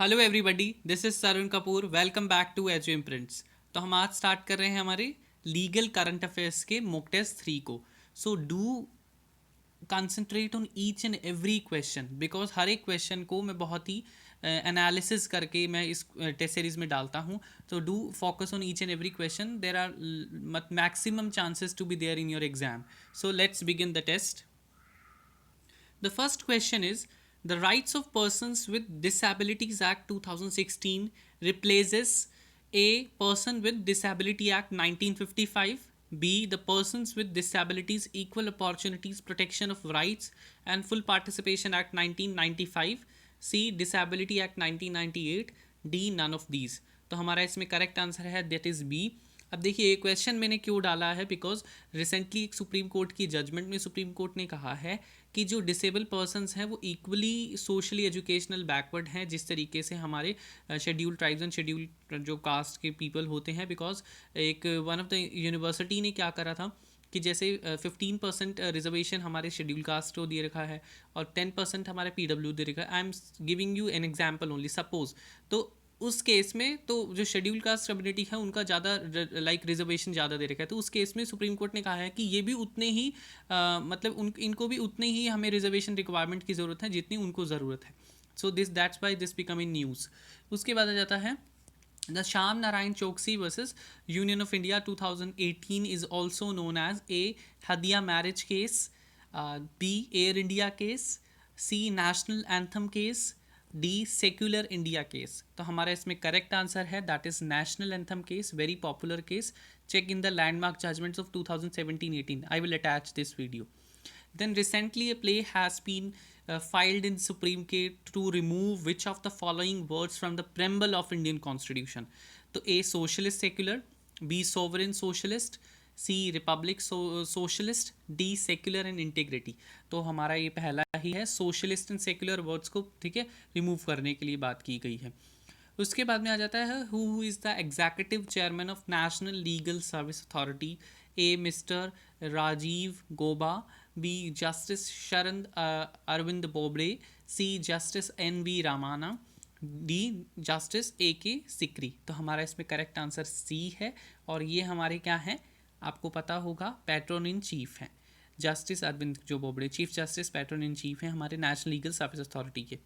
Hello everybody, this is Tarun Kapoor. Welcome back to Edge Imprints. तो हम आज स्टार्ट कर रहे हैं हमारे लीगल करंट अफेयर्स के मॉक टेस्ट 3 को। So do concentrate on each and every question, because हर एक क्वेश्चन को मैं बहुत ही एनालिसिस करके मैं इस टेस्ट सीरीज में डालता हूँ। तो do focus on each and every question, there are maximum chances to be there in your exam. So let's begin the test. The first question is, the Rights of Persons with Disabilities Act 2016 replaces A. Person with Disability Act 1955, B. The Persons with Disabilities Equal Opportunities Protection of Rights and Full Participation Act 1995, C. Disability Act 1998, D. None of these. तो हमारा इसमें correct answer है that is B. अब देखिए ये question मैंने क्यों डाला है, बिकॉज रिसेंटली एक सुप्रीम कोर्ट की जजमेंट में सुप्रीम कोर्ट ने कहा है कि जो डिसेबल पर्सनस हैं वो इक्वली सोशली एजुकेशनल बैकवर्ड हैं जिस तरीके से हमारे शेड्यूल ट्राइब्स एंड शेड्यूल जो कास्ट के पीपल होते हैं। बिकॉज एक वन ऑफ द यूनिवर्सिटी ने क्या करा था कि जैसे 15% रिजर्वेशन हमारे शेड्यूल कास्ट को दे रखा है और 10% हमारे PW दे रखा है। I am giving you an example only, suppose. तो उस केस में तो जो शेड्यूल कास्ट कम्युनिटी है उनका ज़्यादा लाइक रिजर्वेशन ज़्यादा दे रखा है। तो उस केस में सुप्रीम कोर्ट ने कहा है कि ये भी उतने ही मतलब इनको भी उतने ही हमें रिजर्वेशन रिक्वायरमेंट की ज़रूरत है जितनी उनको ज़रूरत है। So that's why this become in news. उसके बाद आ जाता है द श्याम नारायण चौकसी versus union of India 2018 is also known as A. Hadia marriage case, B. Air India case, C. National anthem case, D secular India case. तो हमारा इसमें correct answer है that is national anthem case, very popular case. Check in the landmark judgements of 2017-18। I will attach this video. Then recently a play has been filed in Supreme Court to remove which of the following words from the preamble of Indian Constitution? तो A socialist secular, B sovereign socialist, C republic socialist, D secular and integrity. तो हमारा ये पहला ही है, socialist and secular words को ठीक है remove करने के लिए बात की गई है। उसके बाद में आ जाता है who is the executive chairman of National Legal Service Authority? A mister Rajeev Goba, B justice Sharad Arvind Bobde, C justice NV Ramana, D justice AK Sikri. तो हमारा इसमें करेक्ट आंसर सी है और ये हमारे क्या हैं आपको पता होगा, पैट्रन इन चीफ हैं जस्टिस अरविंद जो Bobde, chief justice patron in chief हैं हमारे नेशनल लीगल सर्विस अथॉरिटी के।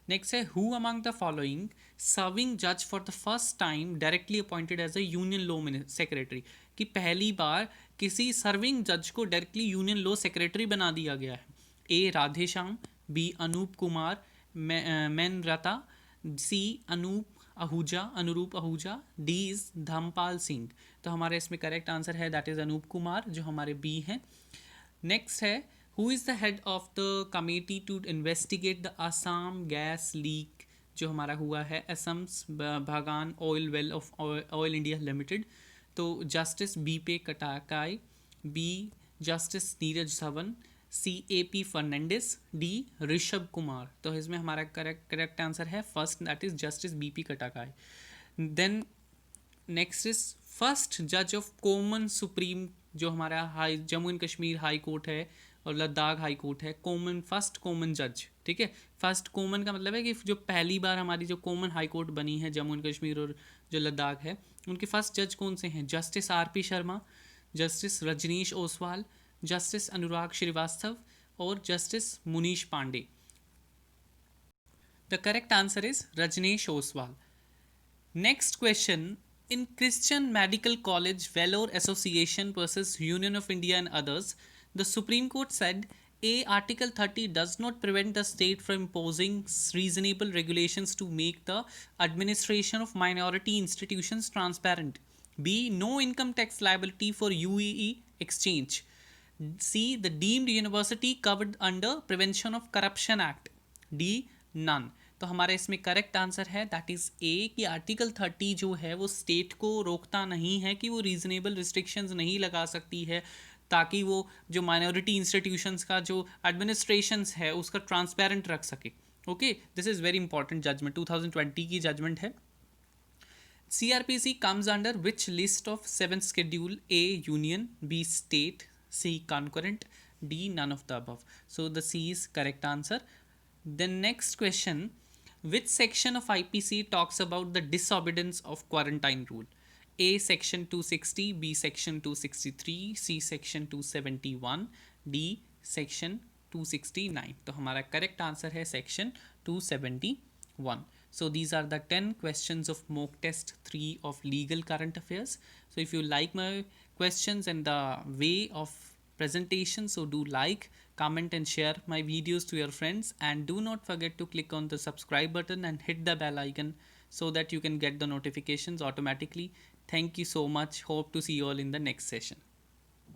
नेक्स्ट है who among the following serving जज for the first time directly appointed as a union law secretary? कि पहली बार किसी सर्विंग जज को डायरेक्टली यूनियन लॉ सेक्रेटरी बना दिया गया है। A Radheshyam, B Anoop Kumar Mendiratta, C Anurup Ahuja, D is Dhampal Singh. तो हमारे इसमें करेक्ट आंसर है दैट इज अनूप कुमार जो हमारे बी हैं। नेक्स्ट है who is the head of the committee to investigate the Assam gas leak जो हमारा हुआ है असम्स भागान oil well of Oil India Limited? तो justice BP Katakey, B justice Neeraj Dhawan, C AP Fernandes, D Rishabh Kumar. तो इसमें हमारा करेक्ट आंसर है first that is justice BP Katakey. Then next is first जज ऑफ कॉमन सुप्रीम जो हमारा high Jammu and Kashmir high court है और लद्दाख हाई कोर्ट है, कॉमन फर्स्ट कॉमन जज। ठीक है, फर्स्ट कॉमन का मतलब है कि जो पहली बार हमारी जो कॉमन हाई कोर्ट बनी है जम्मू एंड कश्मीर और जो लद्दाख है उनके फर्स्ट जज कौन से हैं? Justice RP Sharma, justice Rajnish Oswal, justice Anurag Srivastava और justice Munish Pandey. The correct answer is Rajnish Oswal. Next question, in Christian Medical College Vellore Association versus Union of India and others, the Supreme Court said A. Article 30 does not prevent the state from imposing reasonable regulations to make the administration of minority institutions transparent. B. No income tax liability for UEE exchange. C. The deemed university covered under Prevention of Corruption Act. D. None. तो हमारा इसमें correct answer है that is a कि article 30 जो है वो state को रोकता नहीं है कि वो रीजनेबल रिस्ट्रिक्शंस नहीं लगा सकती है ताकि वो जो माइनॉरिटी इंस्टीट्यूशंस का जो एडमिनिस्ट्रेशंस है उसका ट्रांसपेरेंट रख सके। Okay, this is very important judgement, 2020 की जजमेंट है। CRPC comes under which list of 7th schedule? A. Union, B. State, C. Concurrent, D. None of the above. So the C is correct answer. Then next question, Which section of IPC talks about the disobedience of quarantine rule? A section 260, B section 263, C section 271, D section 269. तो हमारा correct answer है section 271. So these are the 10 questions of mock test 3 of legal current affairs. So if you like my questions and the way of presentation, so do like, comment and share my videos to your friends, and do not forget to click on the subscribe button and hit the bell icon so that you can get the notifications automatically. Thank you so much. Hope to see you all in the next session.